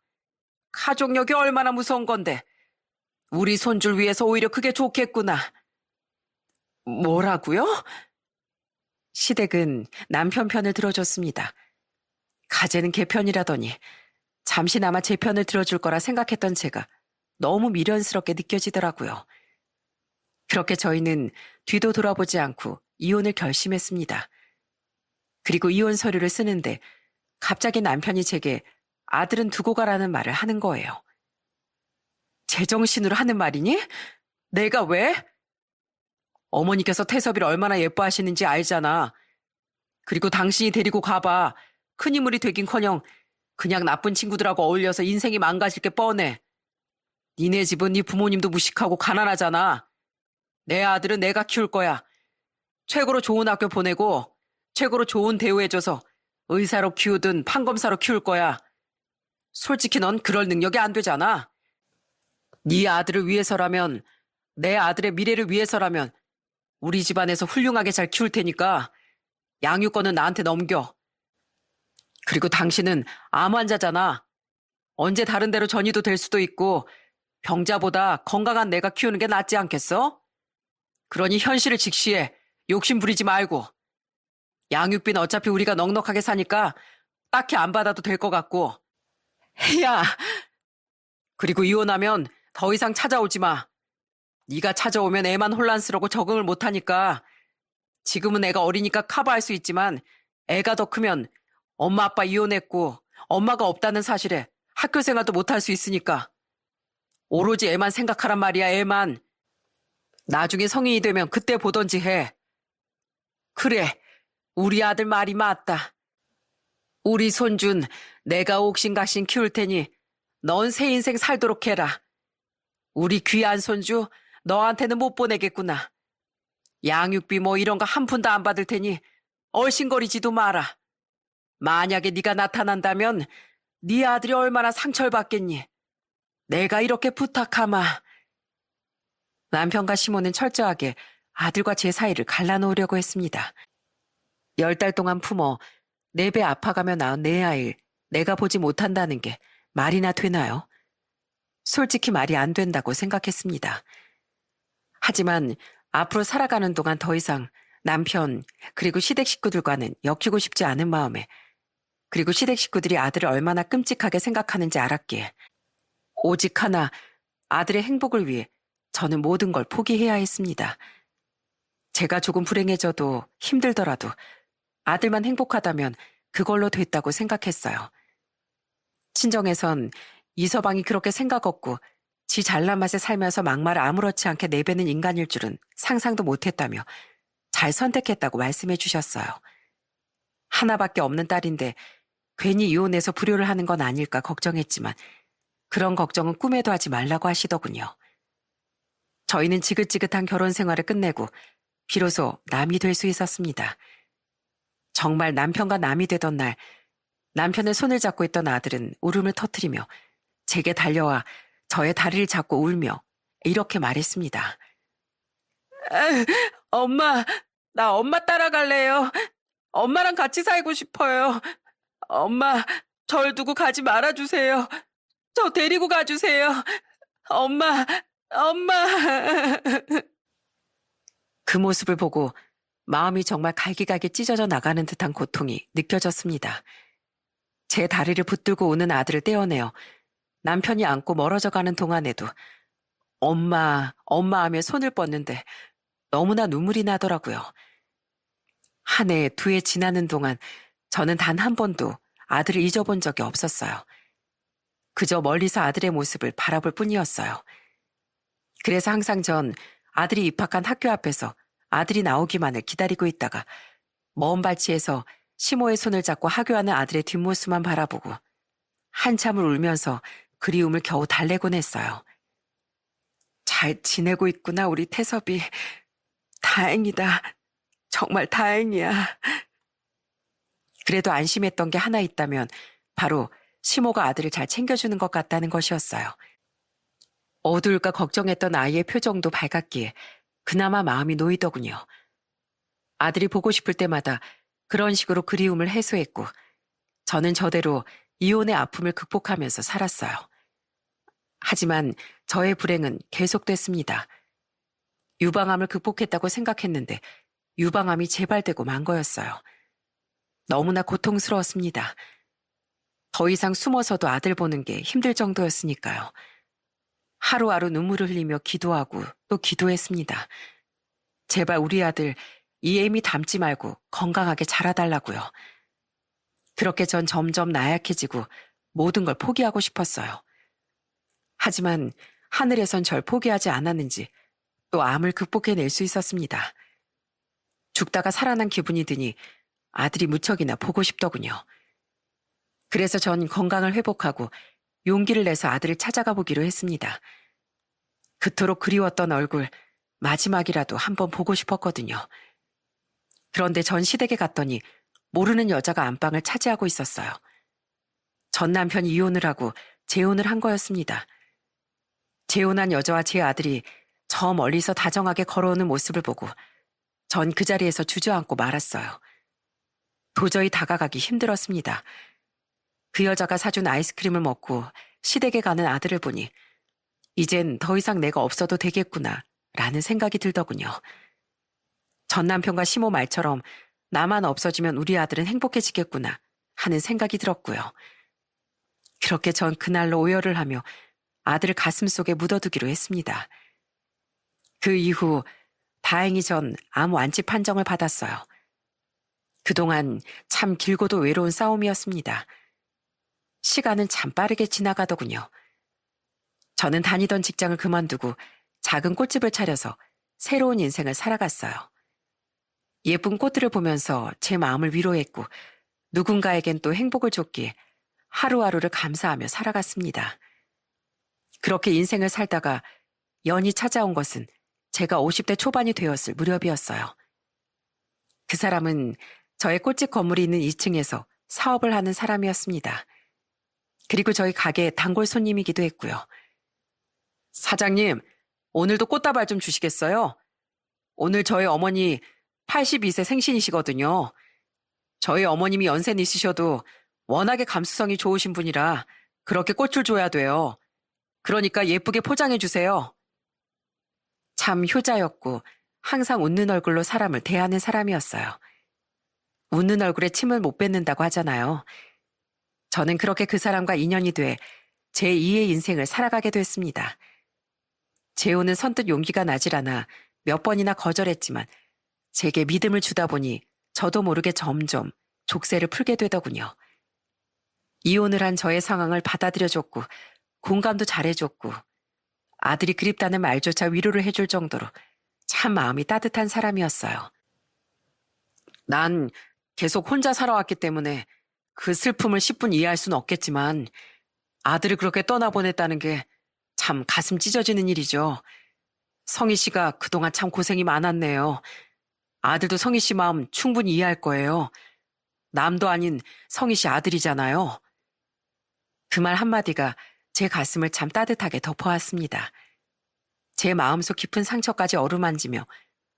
가족력이 얼마나 무서운 건데. 우리 손줄 위해서 오히려 그게 좋겠구나. 뭐라고요? 시댁은 남편 편을 들어줬습니다. 가재는 개 편이라더니 잠시나마 제 편을 들어줄 거라 생각했던 제가 너무 미련스럽게 느껴지더라고요. 그렇게 저희는 뒤도 돌아보지 않고 이혼을 결심했습니다. 그리고 이혼 서류를 쓰는데 갑자기 남편이 제게 아들은 두고 가라는 말을 하는 거예요. 제정신으로 하는 말이니? 내가 왜? 어머니께서 태섭이를 얼마나 예뻐하시는지 알잖아. 그리고 당신이 데리고 가봐. 큰 인물이 되긴커녕 그냥 나쁜 친구들하고 어울려서 인생이 망가질 게 뻔해. 니네 집은 네 부모님도 무식하고 가난하잖아. 내 아들은 내가 키울 거야. 최고로 좋은 학교 보내고 최고로 좋은 대우해줘서 의사로 키우든 판검사로 키울 거야. 솔직히 넌 그럴 능력이 안 되잖아. 네 아들을 위해서라면 내 아들의 미래를 위해서라면 우리 집안에서 훌륭하게 잘 키울 테니까 양육권은 나한테 넘겨. 그리고 당신은 암 환자잖아. 언제 다른 데로 전이도 될 수도 있고 병자보다 건강한 내가 키우는 게 낫지 않겠어? 그러니 현실을 직시해. 욕심 부리지 말고. 양육비는 어차피 우리가 넉넉하게 사니까 딱히 안 받아도 될 것 같고. 야! 그리고 이혼하면 더 이상 찾아오지 마. 네가 찾아오면 애만 혼란스러워 적응을 못하니까. 지금은 애가 어리니까 커버할 수 있지만 애가 더 크면 엄마 아빠 이혼했고 엄마가 없다는 사실에 학교 생활도 못할 수 있으니까. 오로지 애만 생각하란 말이야, 애만. 나중에 성인이 되면 그때 보던지 해. 그래, 우리 아들 말이 맞다. 우리 손준 내가 옥신각신 키울 테니 넌 새 인생 살도록 해라. 우리 귀한 손주 너한테는 못 보내겠구나. 양육비 뭐 이런 거 한 푼도 안 받을 테니 얼씬거리지도 마라. 만약에 네가 나타난다면 네 아들이 얼마나 상처를 받겠니? 내가 이렇게 부탁하마. 남편과 시모는 철저하게 아들과 제 사이를 갈라놓으려고 했습니다. 10달 동안 품어 4배 아파가며 낳은 내 아이를 내가 보지 못한다는 게 말이나 되나요? 솔직히 말이 안 된다고 생각했습니다. 하지만 앞으로 살아가는 동안 더 이상 남편 그리고 시댁 식구들과는 엮이고 싶지 않은 마음에, 그리고 시댁 식구들이 아들을 얼마나 끔찍하게 생각하는지 알았기에 오직 하나, 아들의 행복을 위해 저는 모든 걸 포기해야 했습니다. 제가 조금 불행해져도 힘들더라도 아들만 행복하다면 그걸로 됐다고 생각했어요. 친정에선 이서방이 그렇게 생각 없고 지 잘난 맛에 살면서 막말을 아무렇지 않게 내뱉는 인간일 줄은 상상도 못했다며 잘 선택했다고 말씀해 주셨어요. 하나밖에 없는 딸인데 괜히 이혼해서 불효를 하는 건 아닐까 걱정했지만 그런 걱정은 꿈에도 하지 말라고 하시더군요. 저희는 지긋지긋한 결혼 생활을 끝내고 비로소 남이 될 수 있었습니다. 정말 남편과 남이 되던 날, 남편의 손을 잡고 있던 아들은 울음을 터뜨리며 제게 달려와 저의 다리를 잡고 울며 이렇게 말했습니다. 엄마, 나 엄마 따라갈래요. 엄마랑 같이 살고 싶어요. 엄마, 절 두고 가지 말아주세요. 저 데리고 가주세요. 엄마, 엄마. 그 모습을 보고 마음이 정말 갈기갈기 찢어져 나가는 듯한 고통이 느껴졌습니다. 제 다리를 붙들고 우는 아들을 떼어내어 남편이 안고 멀어져 가는 동안에도 엄마, 엄마 하며 손을 뻗는데 너무나 눈물이 나더라고요. 한 해, 2해 지나는 동안 저는 단 한 번도 아들을 잊어본 적이 없었어요. 그저 멀리서 아들의 모습을 바라볼 뿐이었어요. 그래서 항상 전 아들이 입학한 학교 앞에서 아들이 나오기만을 기다리고 있다가 먼 발치에서 시모의 손을 잡고 하교하는 아들의 뒷모습만 바라보고 한참을 울면서 그리움을 겨우 달래곤 했어요. 잘 지내고 있구나, 우리 태섭이. 다행이다. 정말 다행이야. 그래도 안심했던 게 하나 있다면 바로 시모가 아들을 잘 챙겨주는 것 같다는 것이었어요. 어두울까 걱정했던 아이의 표정도 밝았기에 그나마 마음이 놓이더군요. 아들이 보고 싶을 때마다 그런 식으로 그리움을 해소했고 저는 저대로 이혼의 아픔을 극복하면서 살았어요. 하지만 저의 불행은 계속됐습니다. 유방암을 극복했다고 생각했는데 유방암이 재발되고 만 거였어요. 너무나 고통스러웠습니다. 더 이상 숨어서도 아들 보는 게 힘들 정도였으니까요. 하루하루 눈물을 흘리며 기도하고 또 기도했습니다. 제발 우리 아들 이애미 닮지 말고 건강하게 자라달라고요. 그렇게 전 점점 나약해지고 모든 걸 포기하고 싶었어요. 하지만 하늘에선 절 포기하지 않았는지 또 암을 극복해낼 수 있었습니다. 죽다가 살아난 기분이 드니 아들이 무척이나 보고 싶더군요. 그래서 전 건강을 회복하고 용기를 내서 아들을 찾아가 보기로 했습니다. 그토록 그리웠던 얼굴 마지막이라도 한번 보고 싶었거든요. 그런데 전 시댁에 갔더니 모르는 여자가 안방을 차지하고 있었어요. 전 남편이 이혼을 하고 재혼을 한 거였습니다. 재혼한 여자와 제 아들이 저 멀리서 다정하게 걸어오는 모습을 보고 전 그 자리에서 주저앉고 말았어요. 도저히 다가가기 힘들었습니다. 그 여자가 사준 아이스크림을 먹고 시댁에 가는 아들을 보니 이젠 더 이상 내가 없어도 되겠구나 라는 생각이 들더군요. 전 남편과 시모 말처럼 나만 없어지면 우리 아들은 행복해지겠구나 하는 생각이 들었고요. 그렇게 전 그날로 오열을 하며 아들을 가슴속에 묻어두기로 했습니다. 그 이후 다행히 전 암 완치 판정을 받았어요. 그동안 참 길고도 외로운 싸움이었습니다. 시간은 참 빠르게 지나가더군요. 저는 다니던 직장을 그만두고 작은 꽃집을 차려서 새로운 인생을 살아갔어요. 예쁜 꽃들을 보면서 제 마음을 위로했고 누군가에겐 또 행복을 줬기에 하루하루를 감사하며 살아갔습니다. 그렇게 인생을 살다가 연이 찾아온 것은 제가 50대 초반이 되었을 무렵이었어요. 그 사람은 저의 꽃집 건물이 있는 2층에서 사업을 하는 사람이었습니다. 그리고 저희 가게 단골 손님이기도 했고요. 사장님, 오늘도 꽃다발 좀 주시겠어요? 오늘 저희 어머니 82세 생신이시거든요. 저희 어머님이 연세는 있으셔도 워낙에 감수성이 좋으신 분이라 그렇게 꽃을 줘야 돼요. 그러니까 예쁘게 포장해 주세요. 참 효자였고 항상 웃는 얼굴로 사람을 대하는 사람이었어요. 웃는 얼굴에 침을 못 뱉는다고 하잖아요. 저는 그렇게 그 사람과 인연이 돼 제2의 인생을 살아가게 됐습니다. 재혼은 선뜻 용기가 나질 않아 몇 번이나 거절했지만 제게 믿음을 주다 보니 저도 모르게 점점 족쇄를 풀게 되더군요. 이혼을 한 저의 상황을 받아들여줬고 공감도 잘해줬고 아들이 그립다는 말조차 위로를 해줄 정도로 참 마음이 따뜻한 사람이었어요. 난 계속 혼자 살아왔기 때문에 그 슬픔을 10분 이해할 수는 없겠지만 아들을 그렇게 떠나보냈다는 게 참 가슴 찢어지는 일이죠. 성희 씨가 그동안 참 고생이 많았네요. 아들도 성희 씨 마음 충분히 이해할 거예요. 남도 아닌 성희 씨 아들이잖아요. 그 말 한마디가 제 가슴을 참 따뜻하게 덮어왔습니다. 제 마음속 깊은 상처까지 어루만지며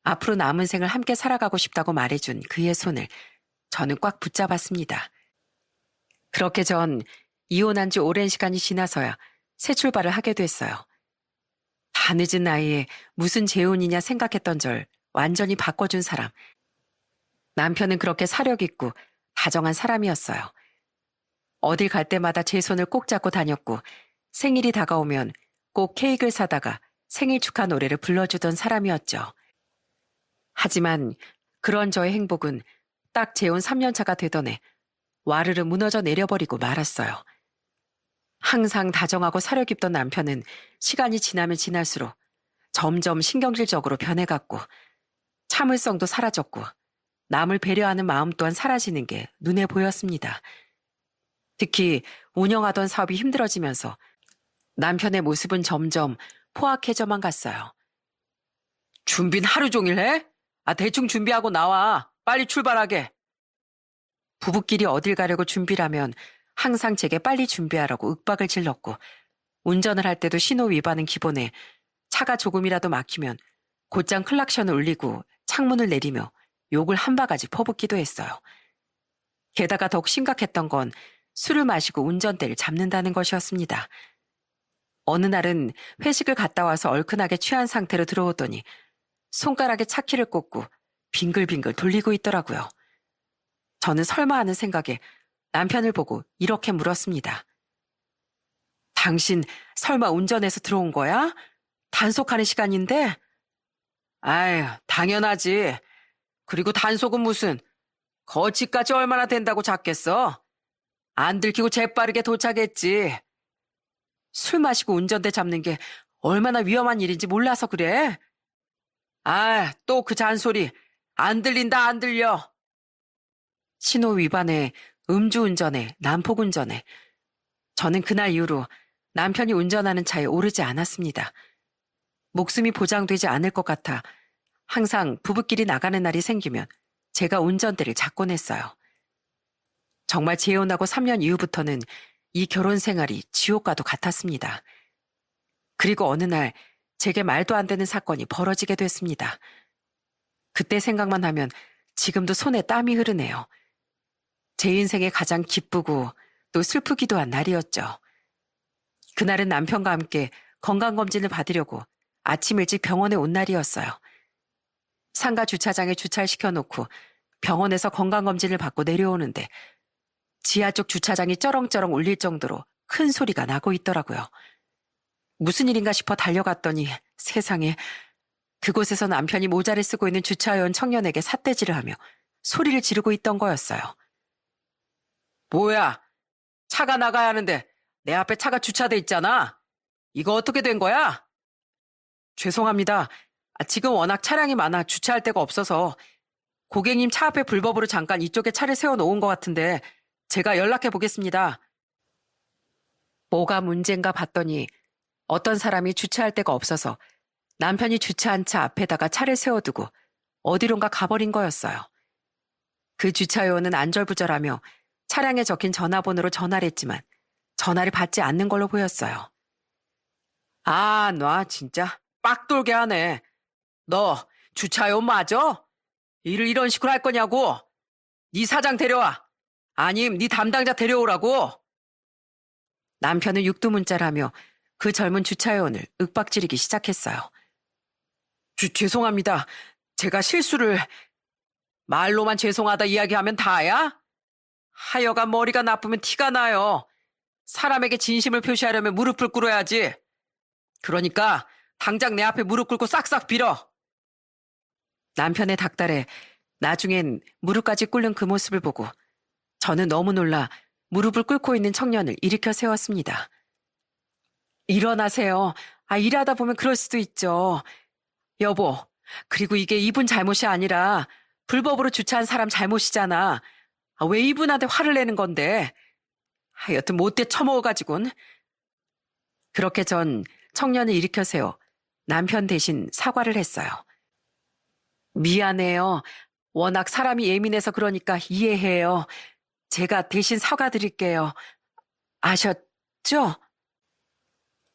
앞으로 남은 생을 함께 살아가고 싶다고 말해준 그의 손을 저는 꽉 붙잡았습니다. 그렇게 전 이혼한 지 오랜 시간이 지나서야 새 출발을 하게 됐어요. 다 늦은 나이에 무슨 재혼이냐 생각했던 절 완전히 바꿔준 사람. 남편은 그렇게 사력 있고 다정한 사람이었어요. 어딜 갈 때마다 제 손을 꼭 잡고 다녔고 생일이 다가오면 꼭 케이크를 사다가 생일 축하 노래를 불러주던 사람이었죠. 하지만 그런 저의 행복은 딱 재혼 3년 차가 되던 해 와르르 무너져 내려버리고 말았어요. 항상 다정하고 사려 깊던 남편은 시간이 지나면 지날수록 점점 신경질적으로 변해갔고 참을성도 사라졌고 남을 배려하는 마음 또한 사라지는 게 눈에 보였습니다. 특히 운영하던 사업이 힘들어지면서 남편의 모습은 점점 포악해져만 갔어요. 준비는 하루 종일 해? 대충 준비하고 나와. 빨리 출발하게. 부부끼리 어딜 가려고 준비를 하면 항상 제게 빨리 준비하라고 윽박을 질렀고 운전을 할 때도 신호 위반은 기본에 차가 조금이라도 막히면 곧장 클락션을 울리고 창문을 내리며 욕을 한 바가지 퍼붓기도 했어요. 게다가 더욱 심각했던 건 술을 마시고 운전대를 잡는다는 것이었습니다. 어느 날은 회식을 갔다 와서 얼큰하게 취한 상태로 들어오더니 손가락에 차키를 꽂고 빙글빙글 돌리고 있더라고요. 저는 설마 하는 생각에 남편을 보고 이렇게 물었습니다. 당신 설마 운전해서 들어온 거야? 단속하는 시간인데? 아유, 당연하지. 그리고 단속은 무슨 거치까지 얼마나 된다고 잡겠어? 안 들키고 재빠르게 도착했지. 술 마시고 운전대 잡는 게 얼마나 위험한 일인지 몰라서 그래. 또 그 잔소리. 안 들린다, 안 들려. 신호 위반에 음주운전에 난폭운전에 저는 그날 이후로 남편이 운전하는 차에 오르지 않았습니다. 목숨이 보장되지 않을 것 같아 항상 부부끼리 나가는 날이 생기면 제가 운전대를 잡곤 했어요. 정말 재혼하고 3년 이후부터는 이 결혼 생활이 지옥과도 같았습니다. 그리고 어느 날 제게 말도 안 되는 사건이 벌어지게 됐습니다. 그때 생각만 하면 지금도 손에 땀이 흐르네요. 제 인생에 가장 기쁘고 또 슬프기도 한 날이었죠. 그날은 남편과 함께 건강검진을 받으려고 아침 일찍 병원에 온 날이었어요. 상가 주차장에 주차를 시켜놓고 병원에서 건강검진을 받고 내려오는데 지하 쪽 주차장이 쩌렁쩌렁 울릴 정도로 큰 소리가 나고 있더라고요. 무슨 일인가 싶어 달려갔더니 세상에, 그곳에서 남편이 모자를 쓰고 있는 주차해온 청년에게 삿대질을 하며 소리를 지르고 있던 거였어요. 뭐야? 차가 나가야 하는데 내 앞에 차가 주차돼 있잖아. 이거 어떻게 된 거야? 죄송합니다. 지금 워낙 차량이 많아 주차할 데가 없어서 고객님 차 앞에 불법으로 잠깐 이쪽에 차를 세워놓은 것 같은데 제가 연락해 보겠습니다. 뭐가 문제인가 봤더니 어떤 사람이 주차할 데가 없어서 남편이 주차한 차 앞에다가 차를 세워두고 어디론가 가버린 거였어요. 그 주차요원은 안절부절하며 차량에 적힌 전화번호로 전화를 했지만 전화를 받지 않는 걸로 보였어요. 아, 놔 진짜 빡 돌게 하네. 너 주차요원 맞아? 일을 이런 식으로 할 거냐고? 네 사장 데려와. 아님 네 담당자 데려오라고. 남편은 육두문자를 하며 그 젊은 주차요원을 윽박지르기 시작했어요. 죄송합니다. 제가 실수를... 말로만 죄송하다 이야기하면 다야? 하여간 머리가 나쁘면 티가 나요. 사람에게 진심을 표시하려면 무릎을 꿇어야지. 그러니까 당장 내 앞에 무릎 꿇고 싹싹 빌어. 남편의 닥달에 나중엔 무릎까지 꿇는 그 모습을 보고 저는 너무 놀라 무릎을 꿇고 있는 청년을 일으켜 세웠습니다. 일어나세요. 일하다 보면 그럴 수도 있죠. 여보, 그리고 이게 이분 잘못이 아니라 불법으로 주차한 사람 잘못이잖아. 왜 이분한테 화를 내는 건데? 하여튼 못돼 처먹어가지고는. 그렇게 전 청년을 일으켜 세워 남편 대신 사과를 했어요. 미안해요. 워낙 사람이 예민해서 그러니까 이해해요. 제가 대신 사과드릴게요. 아셨죠?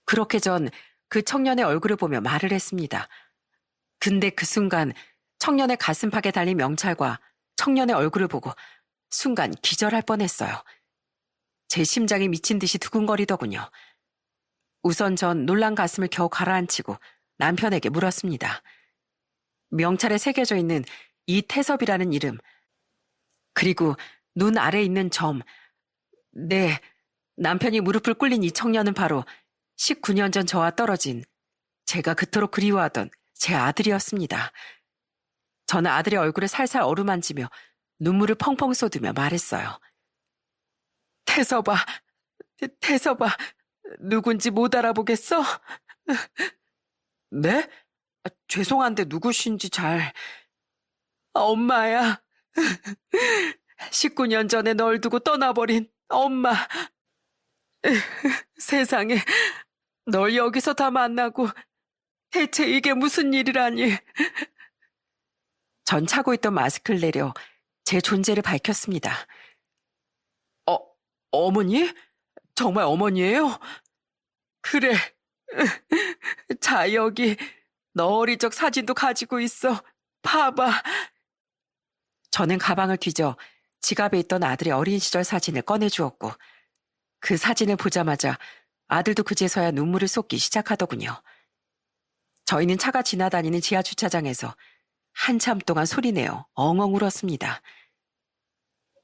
그렇게 전 그 청년의 얼굴을 보며 말을 했습니다. 근데 그 순간 청년의 가슴팍에 달린 명찰과 청년의 얼굴을 보고 순간 기절할 뻔했어요. 제 심장이 미친 듯이 두근거리더군요. 우선 전 놀란 가슴을 겨우 가라앉히고 남편에게 물었습니다. 명찰에 새겨져 있는 이태섭이라는 이름, 그리고 눈 아래에 있는 점. 네, 남편이 무릎을 꿇린 이 청년은 바로 19년 전 저와 떨어진, 제가 그토록 그리워하던 제 아들이었습니다. 저는 아들의 얼굴을 살살 어루만지며 눈물을 펑펑 쏟으며 말했어요. 태섭아, 누군지 못 알아보겠어? 네? 죄송한데 누구신지 잘... 엄마야. 19년 전에 널 두고 떠나버린 엄마. 세상에, 널 여기서 다 만나고 대체 이게 무슨 일이라니. 전 차고 있던 마스크를 내려 제 존재를 밝혔습니다. 어머니? 정말 어머니예요? 그래. 자, 여기 너 어릴 적 사진도 가지고 있어. 봐봐. 저는 가방을 뒤져 지갑에 있던 아들의 어린 시절 사진을 꺼내주었고 그 사진을 보자마자 아들도 그제서야 눈물을 쏟기 시작하더군요. 저희는 차가 지나다니는 지하 주차장에서 한참 동안 소리내어 엉엉 울었습니다.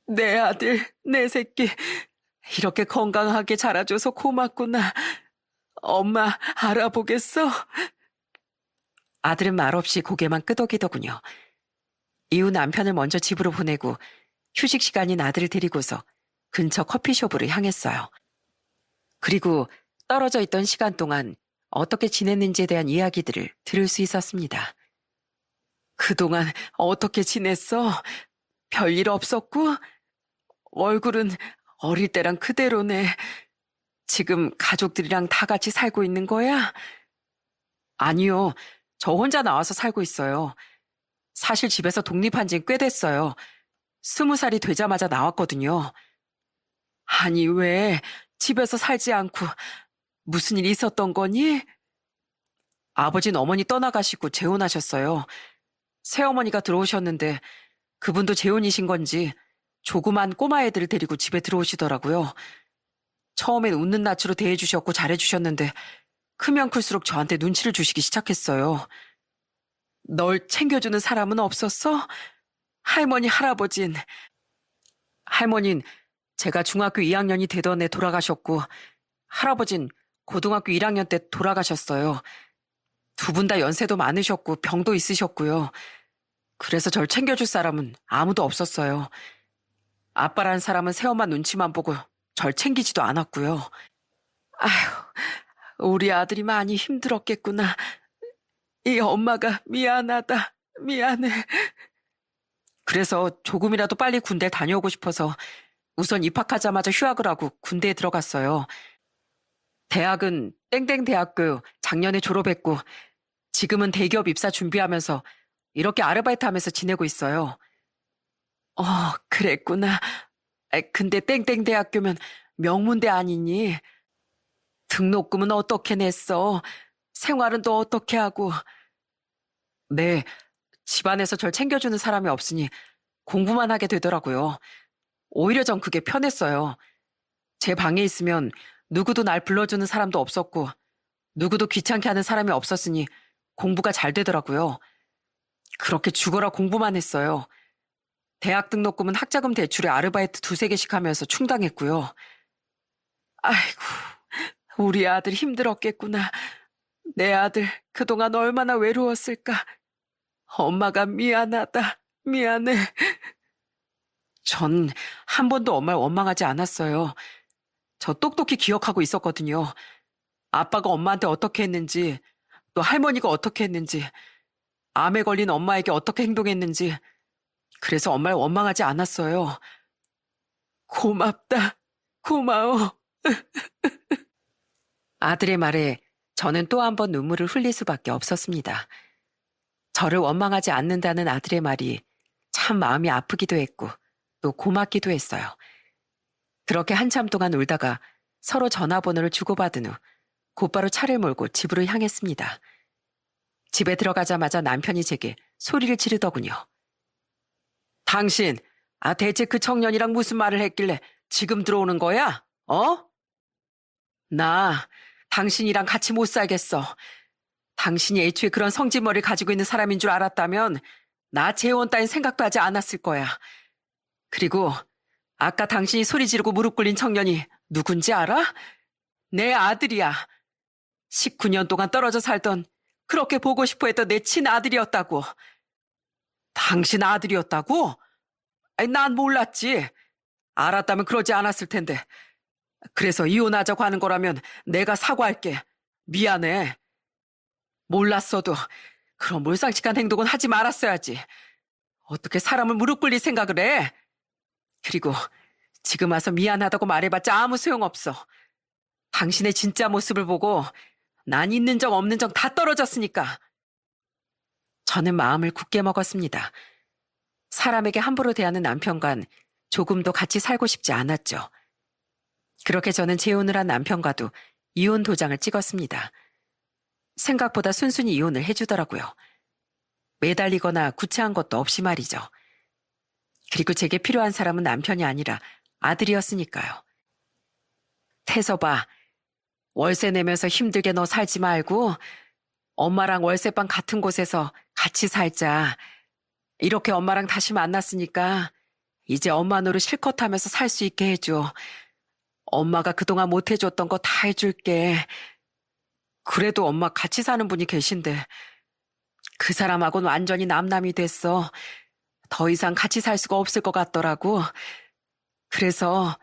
내 아들, 내 새끼, 이렇게 건강하게 자라줘서 고맙구나. 엄마, 알아보겠어? 아들은 말없이 고개만 끄덕이더군요. 이후 남편을 먼저 집으로 보내고 휴식 시간인 아들을 데리고서 근처 커피숍으로 향했어요. 그리고 떨어져 있던 시간 동안 어떻게 지냈는지에 대한 이야기들을 들을 수 있었습니다. 그동안 어떻게 지냈어? 별일 없었고? 얼굴은 어릴 때랑 그대로네. 지금 가족들이랑 다 같이 살고 있는 거야? 아니요. 저 혼자 나와서 살고 있어요. 사실 집에서 독립한 지는 꽤 됐어요. 20살이 되자마자 나왔거든요. 아니, 왜 집에서 살지 않고 무슨 일이 있었던 거니? 아버진 어머니 떠나가시고 재혼하셨어요. 새어머니가 들어오셨는데 그분도 재혼이신 건지 조그만 꼬마애들을 데리고 집에 들어오시더라고요. 처음엔 웃는 낯으로 대해주셨고 잘해주셨는데 크면 클수록 저한테 눈치를 주시기 시작했어요. 널 챙겨주는 사람은 없었어? 할머니, 할아버진. 할머닌 제가 중학교 2학년이 되던 해 돌아가셨고 할아버진 고등학교 1학년 때 돌아가셨어요. 두 분 다 연세도 많으셨고 병도 있으셨고요. 그래서 절 챙겨줄 사람은 아무도 없었어요. 아빠라는 사람은 새엄마 눈치만 보고 절 챙기지도 않았고요. 아휴, 우리 아들이 많이 힘들었겠구나. 이 엄마가 미안하다. 미안해. 그래서 조금이라도 빨리 군대 다녀오고 싶어서 우선 입학하자마자 휴학을 하고 군대에 들어갔어요. 대학은 땡땡 대학교 작년에 졸업했고 지금은 대기업 입사 준비하면서 이렇게 아르바이트 하면서 지내고 있어요. 그랬구나. 근데 땡땡 대학교면 명문대 아니니? 등록금은 어떻게 냈어? 생활은 또 어떻게 하고? 네, 집안에서 절 챙겨주는 사람이 없으니 공부만 하게 되더라고요. 오히려 전 그게 편했어요. 제 방에 있으면 누구도 날 불러주는 사람도 없었고 누구도 귀찮게 하는 사람이 없었으니 공부가 잘 되더라고요. 그렇게 죽어라 공부만 했어요. 대학 등록금은 학자금 대출에 아르바이트 두세 개씩 하면서 충당했고요. 아이고, 우리 아들 힘들었겠구나. 내 아들 그동안 얼마나 외로웠을까. 엄마가 미안하다. 미안해. 전 한 번도 엄마를 원망하지 않았어요. 저 똑똑히 기억하고 있었거든요. 아빠가 엄마한테 어떻게 했는지, 또 할머니가 어떻게 했는지, 암에 걸린 엄마에게 어떻게 행동했는지, 그래서 엄마를 원망하지 않았어요. 고맙다. 고마워. 아들의 말에 저는 또 한 번 눈물을 흘릴 수밖에 없었습니다. 저를 원망하지 않는다는 아들의 말이 참 마음이 아프기도 했고 또 고맙기도 했어요. 그렇게 한참 동안 울다가 서로 전화번호를 주고받은 후 곧바로 차를 몰고 집으로 향했습니다. 집에 들어가자마자 남편이 제게 소리를 지르더군요. 당신, 대체 그 청년이랑 무슨 말을 했길래 지금 들어오는 거야? 나 당신이랑 같이 못 살겠어. 당신이 애초에 그런 성질머리를 가지고 있는 사람인 줄 알았다면 나 재혼 따윈 생각도 하지 않았을 거야. 그리고 아까 당신이 소리 지르고 무릎 꿇린 청년이 누군지 알아? 내 아들이야. 19년 동안 떨어져 살던 그렇게 보고 싶어 했던 내 친아들이었다고. 당신 아들이었다고? 아니, 난 몰랐지. 알았다면 그러지 않았을 텐데. 그래서 이혼하자고 하는 거라면 내가 사과할게. 미안해. 몰랐어도 그런 몰상식한 행동은 하지 말았어야지. 어떻게 사람을 무릎 꿇릴 생각을 해? 그리고 지금 와서 미안하다고 말해봤자 아무 소용없어. 당신의 진짜 모습을 보고 난 있는 정 없는 정 다 떨어졌으니까. 저는 마음을 굳게 먹었습니다. 사람에게 함부로 대하는 남편과는 조금도 같이 살고 싶지 않았죠. 그렇게 저는 재혼을 한 남편과도 이혼 도장을 찍었습니다. 생각보다 순순히 이혼을 해주더라고요. 매달리거나 구차한 것도 없이 말이죠. 그리고 제게 필요한 사람은 남편이 아니라 아들이었으니까요. 태서봐, 월세 내면서 힘들게 너 살지 말고 엄마랑 월세방 같은 곳에서 같이 살자. 이렇게 엄마랑 다시 만났으니까 이제 엄마 노릇 실컷 하면서 살 수 있게 해줘. 엄마가 그동안 못 해줬던 거 다 해줄게. 그래도 엄마 같이 사는 분이 계신데 그 사람하고는 완전히 남남이 됐어. 더 이상 같이 살 수가 없을 것 같더라고. 그래서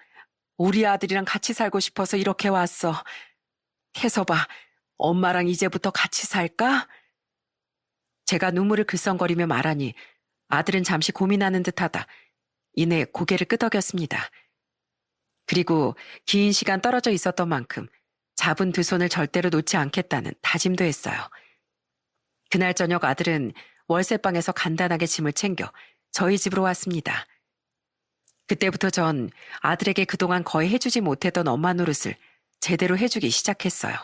우리 아들이랑 같이 살고 싶어서 이렇게 왔어. 태서봐, 엄마랑 이제부터 같이 살까? 제가 눈물을 글썽거리며 말하니 아들은 잠시 고민하는 듯하다 이내 고개를 끄덕였습니다. 그리고 긴 시간 떨어져 있었던 만큼 잡은 두 손을 절대로 놓지 않겠다는 다짐도 했어요. 그날 저녁 아들은 월세방에서 간단하게 짐을 챙겨 저희 집으로 왔습니다. 그때부터 전 아들에게 그동안 거의 해주지 못했던 엄마 노릇을 제대로 해주기 시작했어요.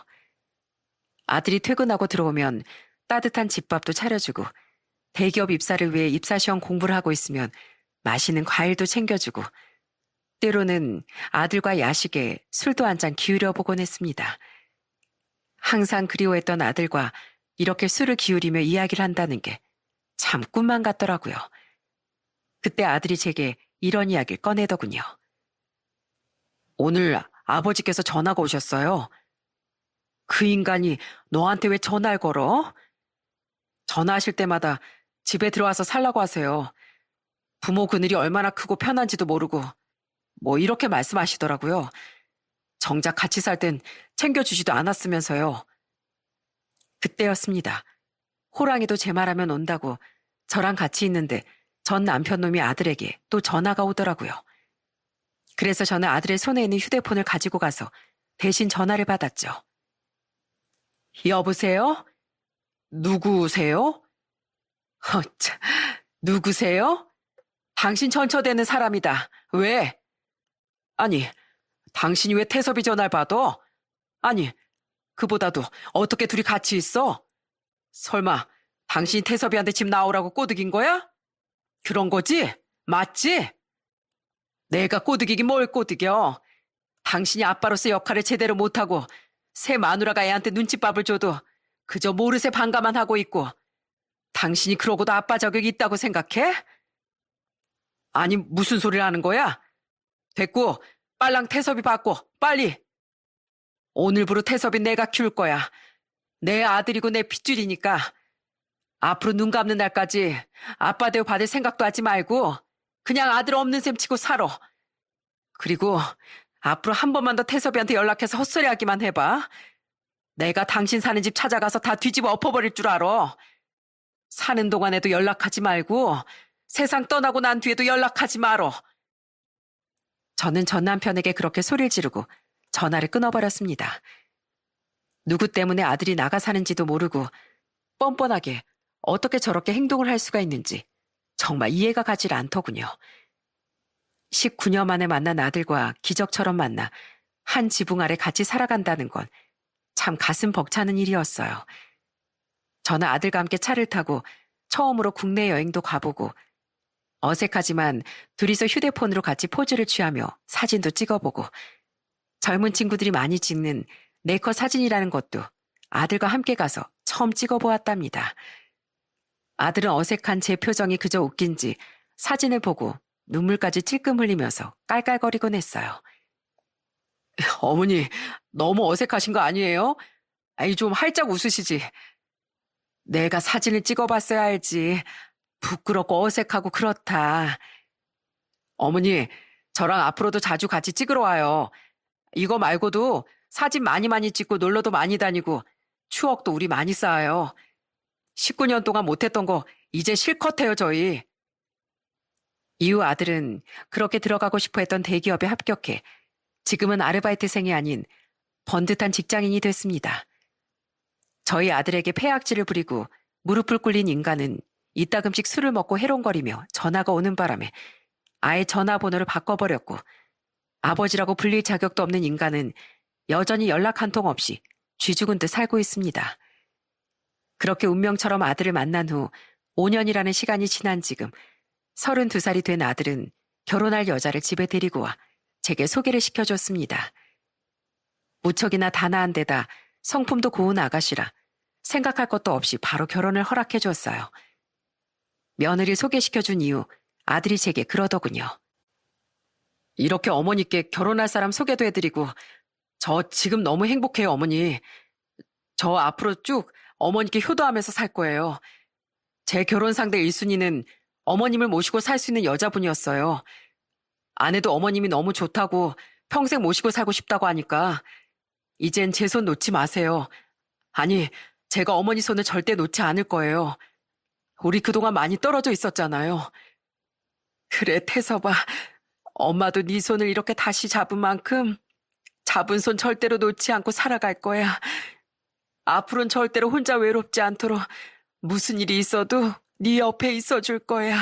아들이 퇴근하고 들어오면 따뜻한 집밥도 차려주고 대기업 입사를 위해 입사시험 공부를 하고 있으면 맛있는 과일도 챙겨주고 때로는 아들과 야식에 술도 한 잔 기울여 보곤 했습니다. 항상 그리워했던 아들과 이렇게 술을 기울이며 이야기를 한다는 게 참 꿈만 같더라고요. 그때 아들이 제게 이런 이야기를 꺼내더군요. 오늘 아버지께서 전화가 오셨어요. 그 인간이 너한테 왜 전화를 걸어? 전화하실 때마다 집에 들어와서 살라고 하세요. 부모 그늘이 얼마나 크고 편한지도 모르고 뭐 이렇게 말씀하시더라고요. 정작 같이 살 땐 챙겨주지도 않았으면서요. 그때였습니다. 호랑이도 제 말하면 온다고 저랑 같이 있는데 전 남편 놈이 아들에게 또 전화가 오더라고요. 그래서 저는 아들의 손에 있는 휴대폰을 가지고 가서 대신 전화를 받았죠. 여보세요? 누구세요? 참, 누구세요? 당신 천처되는 사람이다. 왜? 아니, 당신이 왜 태섭이 전화를 받아? 아니, 그보다도 어떻게 둘이 같이 있어? 설마 당신이 태섭이한테 집 나오라고 꼬드긴 거야? 그런 거지? 맞지? 내가 꼬드기긴 뭘 꼬드겨. 당신이 아빠로서 역할을 제대로 못하고 새 마누라가 애한테 눈칫밥을 줘도 그저 모르쇠 반가만 하고 있고 당신이 그러고도 아빠 자격이 있다고 생각해? 아니 무슨 소리를 하는 거야? 됐고 빨랑 태섭이 받고 빨리. 오늘부로 태섭이 내가 키울 거야. 내 아들이고 내 핏줄이니까 앞으로 눈 감는 날까지 아빠 대우 받을 생각도 하지 말고 그냥 아들 없는 셈 치고 살아. 그리고 앞으로 한 번만 더 태섭이한테 연락해서 헛소리하기만 해봐. 내가 당신 사는 집 찾아가서 다 뒤집어 엎어버릴 줄 알아. 사는 동안에도 연락하지 말고 세상 떠나고 난 뒤에도 연락하지 말어. 저는 전 남편에게 그렇게 소리를 지르고 전화를 끊어버렸습니다. 누구 때문에 아들이 나가 사는지도 모르고 뻔뻔하게 어떻게 저렇게 행동을 할 수가 있는지 정말 이해가 가질 않더군요. 19년 만에 만난 아들과 기적처럼 만나 한 지붕 아래 같이 살아간다는 건 참 가슴 벅차는 일이었어요. 저는 아들과 함께 차를 타고 처음으로 국내 여행도 가보고 어색하지만 둘이서 휴대폰으로 같이 포즈를 취하며 사진도 찍어보고 젊은 친구들이 많이 찍는 네컷 사진이라는 것도 아들과 함께 가서 처음 찍어보았답니다. 아들은 어색한 제 표정이 그저 웃긴지 사진을 보고 눈물까지 찔끔 흘리면서 깔깔거리곤 했어요. 어머니, 너무 어색하신 거 아니에요? 아이, 좀 활짝 웃으시지. 내가 사진을 찍어봤어야 알지. 부끄럽고 어색하고 그렇다. 어머니, 저랑 앞으로도 자주 같이 찍으러 와요. 이거 말고도 사진 많이 찍고 놀러도 많이 다니고 추억도 우리 많이 쌓아요. 19년 동안 못했던 거 이제 실컷 해요, 저희. 이후 아들은 그렇게 들어가고 싶어 했던 대기업에 합격해 지금은 아르바이트생이 아닌 번듯한 직장인이 됐습니다. 저희 아들에게 폐악질을 부리고 무릎을 꿇린 인간은 이따금씩 술을 먹고 해롱거리며 전화가 오는 바람에 아예 전화번호를 바꿔버렸고 아버지라고 불릴 자격도 없는 인간은 여전히 연락 한 통 없이 쥐죽은 듯 살고 있습니다. 그렇게 운명처럼 아들을 만난 후 5년이라는 시간이 지난 지금 32살이 된 아들은 결혼할 여자를 집에 데리고 와 제게 소개를 시켜줬습니다. 무척이나 단아한 데다 성품도 고운 아가씨라 생각할 것도 없이 바로 결혼을 허락해줬어요. 며느리를 소개시켜준 이후 아들이 제게 그러더군요. 이렇게 어머니께 결혼할 사람 소개도 해드리고 저 지금 너무 행복해요, 어머니. 저 앞으로 쭉 어머니께 효도하면서 살 거예요. 제 결혼 상대 1순위는 어머님을 모시고 살 수 있는 여자분이었어요. 아내도 어머님이 너무 좋다고 평생 모시고 살고 싶다고 하니까 이젠 제 손 놓지 마세요. 아니, 제가 어머니 손을 절대 놓지 않을 거예요. 우리 그동안 많이 떨어져 있었잖아요. 그래, 태섭아. 엄마도 네 손을 이렇게 다시 잡은 만큼 잡은 손 절대로 놓지 않고 살아갈 거야. 앞으로는 절대로 혼자 외롭지 않도록 무슨 일이 있어도 네 옆에 있어줄 거야.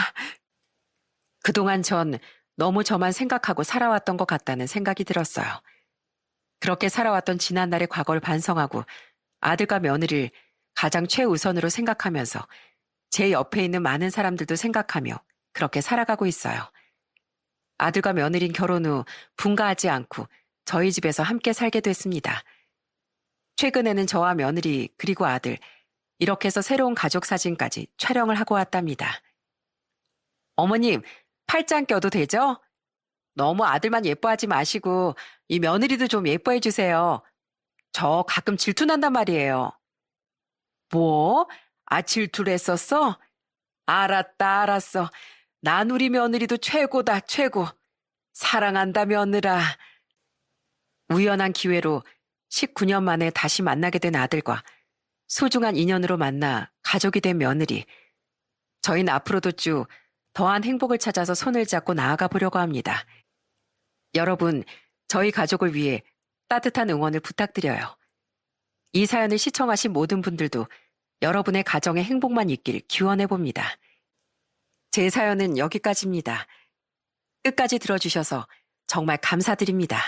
그동안 전 너무 저만 생각하고 살아왔던 것 같다는 생각이 들었어요. 그렇게 살아왔던 지난날의 과거를 반성하고 아들과 며느리를 가장 최우선으로 생각하면서 제 옆에 있는 많은 사람들도 생각하며 그렇게 살아가고 있어요. 아들과 며느린 결혼 후 분가하지 않고 저희 집에서 함께 살게 됐습니다. 최근에는 저와 며느리 그리고 아들 이렇게 해서 새로운 가족 사진까지 촬영을 하고 왔답니다. 어머님, 팔짱 껴도 되죠? 너무 아들만 예뻐하지 마시고 이 며느리도 좀 예뻐해 주세요. 저 가끔 질투난단 말이에요. 뭐? 아, 질투를 했었어? 알았다, 알았어. 난 우리 며느리도 최고다, 최고. 사랑한다, 며느라. 우연한 기회로 19년 만에 다시 만나게 된 아들과 소중한 인연으로 만나 가족이 된 며느리. 저희는 앞으로도 쭉 더한 행복을 찾아서 손을 잡고 나아가 보려고 합니다. 여러분, 저희 가족을 위해 따뜻한 응원을 부탁드려요. 이 사연을 시청하신 모든 분들도 여러분의 가정에 행복만 있길 기원해 봅니다. 제 사연은 여기까지입니다. 끝까지 들어주셔서 정말 감사드립니다.